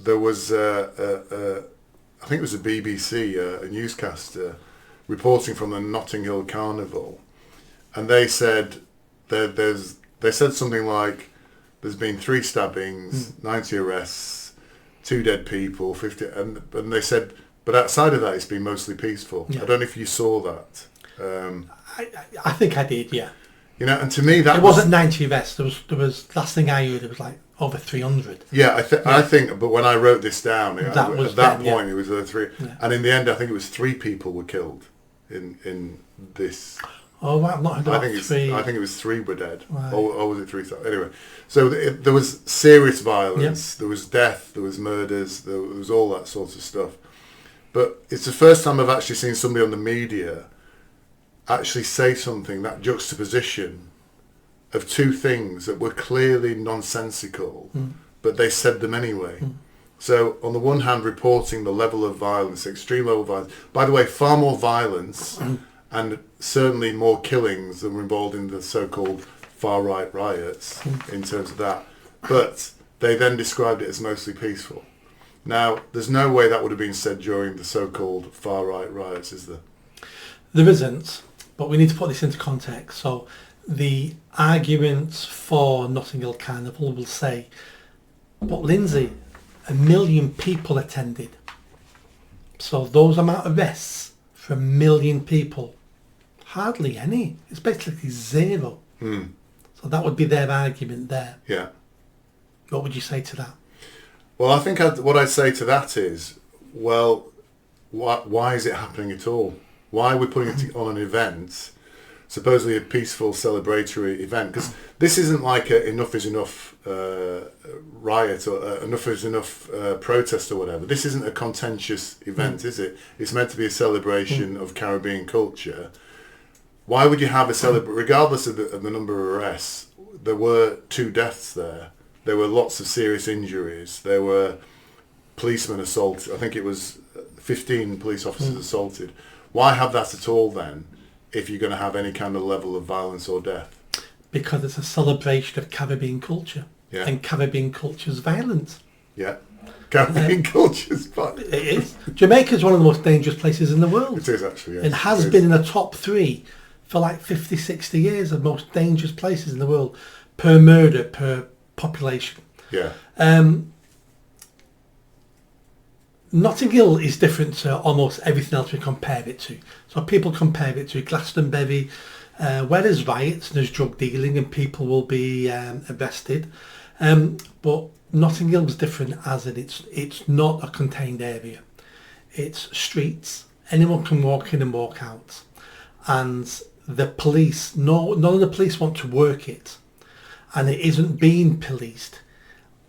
there was I think it was a BBC, a newscaster, reporting from the Notting Hill Carnival, and they said they said something like, there's been 3 stabbings, 90 arrests, 2 dead people, 50, and they said, but outside of that, it's been mostly peaceful. Yeah. I don't know if you saw that. I think I did, yeah. You know, and to me that it wasn't 90 arrests. There was last thing I heard, it was like over 300. Yeah, I think. But when I wrote this down, at that point, it was 3, and in the end, I think it was 3 people were killed in this. Oh, right, I've not heard of 3. I think it was 3 were dead, right. or was it 3? Anyway, so there was serious violence, there was death, there was murders, there was all that sort of stuff. But it's the first time I've actually seen somebody on the media actually say something, that juxtaposition of 2 things that were clearly nonsensical, but they said them anyway. So on the one hand, reporting the level of violence, extreme level of violence. By the way, far more violence and certainly more killings than were involved in the so-called far-right riots in terms of that. But they then described it as mostly peaceful. Now, there's no way that would have been said during the so-called far-right riots, is there? There isn't, but we need to put this into context. So the arguments for Notting Hill Carnival will say, but Lindsay, 1 million people attended. So those amount of arrests for 1 million people, hardly any. It's basically 0. So that would be their argument there. Yeah. What would you say to that? Well, I think what I'd say to that is, well, why is it happening at all? Why are we putting it on an event, supposedly a peaceful celebratory event? Because this isn't like a enough is enough riot or enough is enough protest or whatever. This isn't a contentious event, is it? It's meant to be a celebration of Caribbean culture. Why would you have a regardless of the number of arrests? There were 2 deaths there. There were lots of serious injuries. There were policemen assaulted. I think it was 15 police officers assaulted. Why have that at all then, if you're going to have any kind of level of violence or death? Because it's a celebration of Caribbean culture. Yeah. And Caribbean culture's violent. Yeah. Caribbean culture's violent. It is. Jamaica's one of the most dangerous places in the world. It is actually, yes. And has been in the top 3 for like 50, 60 years of most dangerous places in the world per murder, per population. Yeah. Notting Hill is different to almost everything else we compare it to. So people compare it to Glastonbury, where there's riots and there's drug dealing and people will be arrested. But Notting Hill is different as in it's not a contained area. It's streets. Anyone can walk in and walk out. And the police, none of the police want to work it. And it isn't being policed.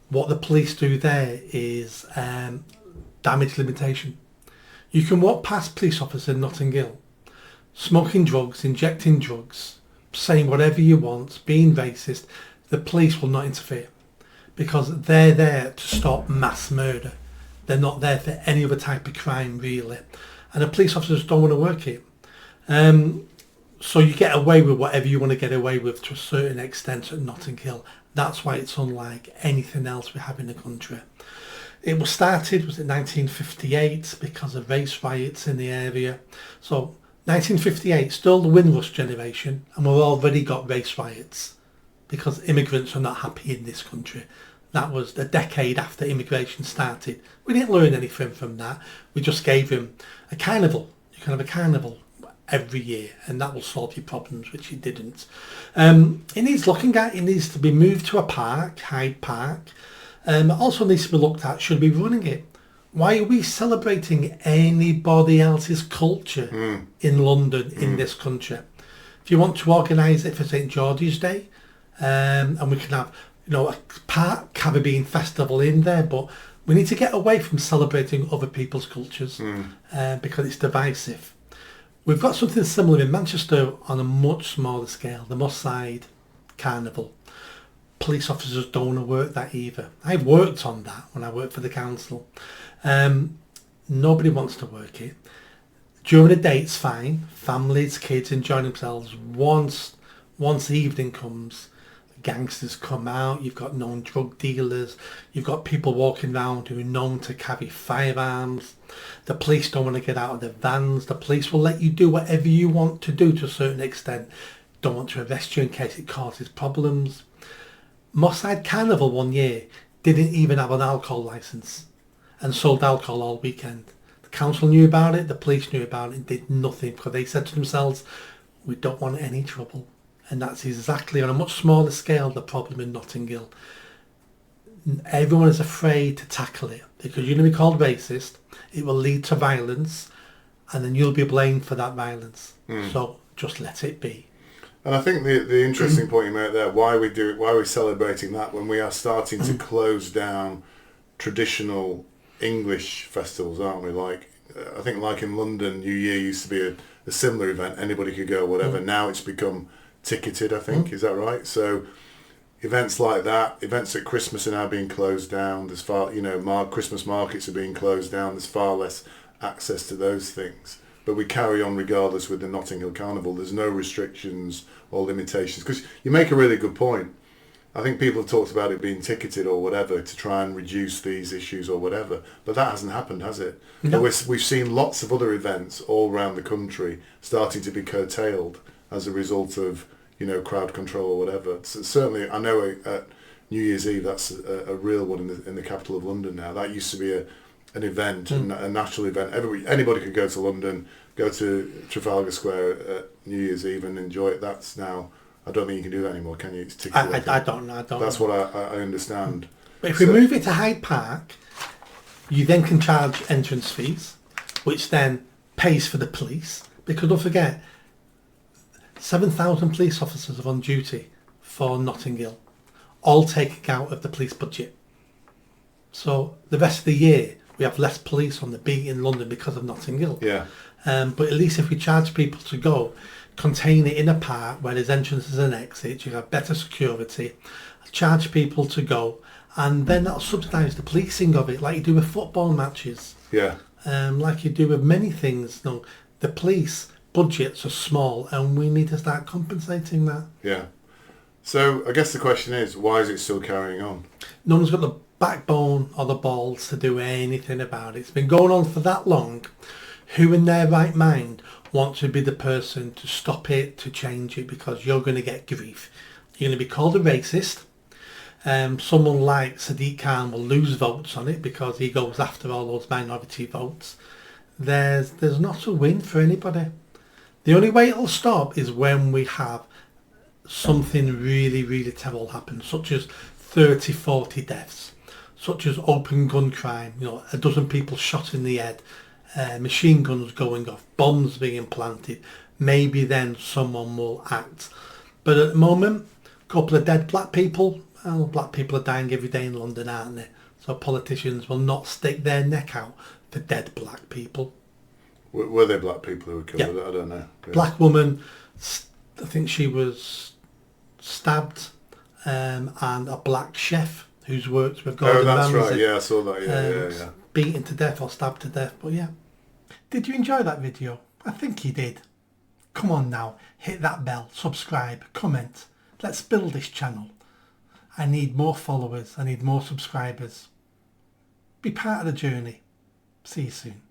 What the police do there is damage limitation. You can walk past police officers in Notting Hill, smoking drugs, injecting drugs, saying whatever you want, being racist. The police will not interfere because they're there to stop mass murder. They're not there for any other type of crime, really. And the police officers don't want to work it. So you get away with whatever you want to get away with to a certain extent at Notting Hill. That's why it's unlike anything else we have in the country. It was started, was it 1958, because of race riots in the area. So 1958, still the Windrush generation, and we've already got race riots because immigrants are not happy in this country. That was a decade after immigration started. We didn't learn anything from that. We just gave him a carnival. You can have a carnival every year and that will solve your problems, which it didn't. It needs looking at. It needs to be moved to a park, Hyde Park. It also needs to be looked at, should we be running it? Why are we celebrating anybody else's culture in London, in this country? If you want to organise it for St George's Day, and we can have, a part Caribbean festival in there, but we need to get away from celebrating other people's cultures because it's divisive. We've got something similar in Manchester on a much smaller scale, the Moss Side Carnival. Police officers don't want to work that either. I've worked on that when I worked for the council. Nobody wants to work it. During the day it's fine. Families, kids enjoying themselves. Once evening comes, gangsters come out, you've got known drug dealers, you've got people walking around who are known to carry firearms. The police don't want to get out of their vans. The police will let you do whatever you want to do to a certain extent. Don't want to arrest you in case it causes problems. Moss Side Carnival one year didn't even have an alcohol licence and sold alcohol all weekend. The council knew about it, the police knew about it, and did nothing because they said to themselves, we don't want any trouble. And that's exactly, on a much smaller scale, the problem in Notting Hill. Everyone is afraid to tackle it because you're going to be called racist, it will lead to violence, and then you'll be blamed for that violence. So just let it be. And I think the interesting point you made there, why we're celebrating that when we are starting to close down traditional English festivals, aren't we? Like, I think like in London, New Year used to be a similar event. Anybody could go, whatever. Now it's become ticketed, I think. Is that right? So events like that, events at Christmas are now being closed down. There's Christmas markets are being closed down. There's far less access to those things. But we carry on regardless with the Notting Hill Carnival. There's no restrictions or limitations. Because you make a really good point. I think people have talked about it being ticketed or whatever to try and reduce these issues or whatever. But that hasn't happened, has it? No. We've seen lots of other events all around the country starting to be curtailed as a result of, crowd control or whatever. So certainly, I know at New Year's Eve, that's a real one in the capital of London now. That used to be an event, a national event. Anybody could go to London, go to Trafalgar Square at New Year's Eve and enjoy it. That's now, I don't think you can do that anymore, can you? It's ticketed. I don't know. That's what I understand. But if we move it to Hyde Park, you then can charge entrance fees, which then pays for the police. Because don't forget, 7,000 police officers are on duty for Notting Hill, all taken out of the police budget. So the rest of the year, we have less police on the beat in London because of Notting Hill. Yeah. But at least if we charge people to go, contain it in a park where there's entrances and exits, you have better security, charge people to go, and then that'll subsidise the policing of it, like you do with football matches. Yeah. Like you do with many things. The police budgets are small, and we need to start compensating that. Yeah. So I guess the question is, why is it still carrying on? No one's got the backbone or the balls to do anything about it. It's been going on for that long. Who in their right mind wants to be the person to stop it, to change it? Because you're going to get grief. You're going to be called a racist. Someone like Sadiq Khan will lose votes on it because he goes after all those minority votes. There's not a win for anybody. The only way it'll stop is when we have something really, really terrible happen, such as 30, 40 deaths, such as open gun crime, a dozen people shot in the head, machine guns going off, bombs being planted. Maybe then someone will act. But at the moment, a couple of dead black people. Well, black people are dying every day in London, aren't they? So politicians will not stick their neck out for dead black people. Were there black people who were killed? Yeah. I don't know. Yeah. Black woman, I think she was stabbed, and a black chef who's worked with Gordon Ramsay. Right. Yeah, I saw that. Yeah. Beaten to death or stabbed to death. But yeah. Did you enjoy that video? I think you did. Come on now, hit that bell, subscribe, comment. Let's build this channel. I need more followers. I need more subscribers. Be part of the journey. See you soon.